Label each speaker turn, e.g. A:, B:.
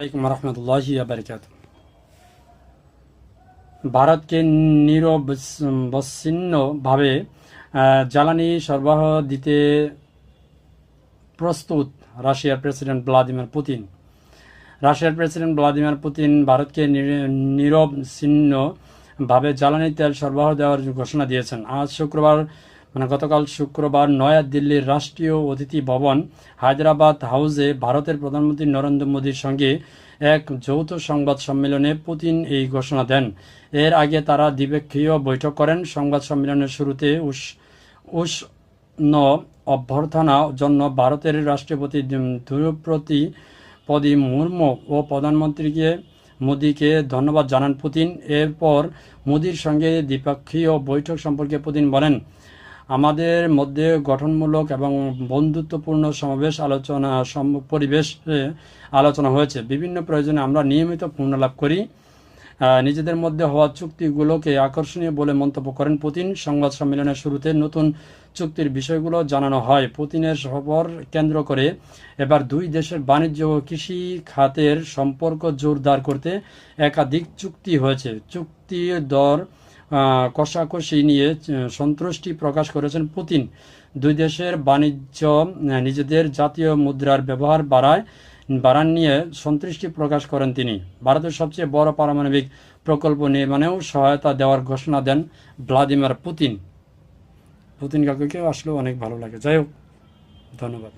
A: আলাইকুম রহমতুল্লাহি বারকাত। ভারতকে নিরবচ্ছিন্নভাবে জ্বালানি সরবরাহ দিতে প্রস্তুত রাশিয়ার প্রেসিডেন্ট ভ্লাদিমির পুতিন ভারতকে নিরবচ্ছিন্নভাবে জ্বালানি তেল সরবরাহ দেওয়ার ঘোষণা দিয়েছেন। গতকাল শুক্রবার নয়াদিল্লির রাষ্ট্রীয় অতিথি ভবন হায়দ্রাবাদ হাউসে ভারতের প্রধানমন্ত্রী নরেন্দ্র মোদীর সঙ্গে এক যৌথ সংবাদ সম্মেলনে পুতিন এই ঘোষণা দেন। এর আগে তারা দ্বিপক্ষীয় বৈঠক করেন। সংবাদ সম্মেলনের শুরুতে উষ্ণ অভ্যর্থনার জন্য ভারতের রাষ্ট্রপতি দ্রৌপদী মুর্মু ও প্রধানমন্ত্রীকে মোদীকে ধন্যবাদ জানান পুতিন। এরপর মোদীর সঙ্গে দ্বিপক্ষীয় বৈঠক সম্পর্কে পুতিন বলেন, আমাদের মধ্যে গঠনমূলক এবং বন্ধুত্বপূর্ণ পরিবেশে আলোচনা হয়েছে। বিভিন্ন প্রয়োজনে আমরা নিয়মিত পূর্ণলাভ করি। নিজেদের মধ্যে হওয়া চুক্তিগুলোকে আকর্ষণীয় বলে মন্তব্য করেন পুতিন। সংবাদ সম্মেলনের শুরুতে নতুন চুক্তির বিষয়গুলো জানানো হয়। পুতিনের সফর কেন্দ্র করে এবার দুই দেশের বাণিজ্য ও কৃষি খাতের সম্পর্ক জোরদার করতে একাধিক চুক্তি হয়েছে। চুক্তির দর কষাকষি নিয়ে সন্তুষ্টি প্রকাশ করেছেন পুতিন। দুই দেশের বাণিজ্য নিজেদের জাতীয় মুদ্রার ব্যবহার বাড়ান নিয়ে সন্তুষ্টি প্রকাশ করেন তিনি। ভারতের সবচেয়ে বড় পারমাণবিক প্রকল্প নির্মাণেও সহায়তা দেওয়ার ঘোষণা দেন ভ্লাদিমির পুতিন। কাকুকে আসলেও অনেক ভালো লাগে। যাই হোক, ধন্যবাদ।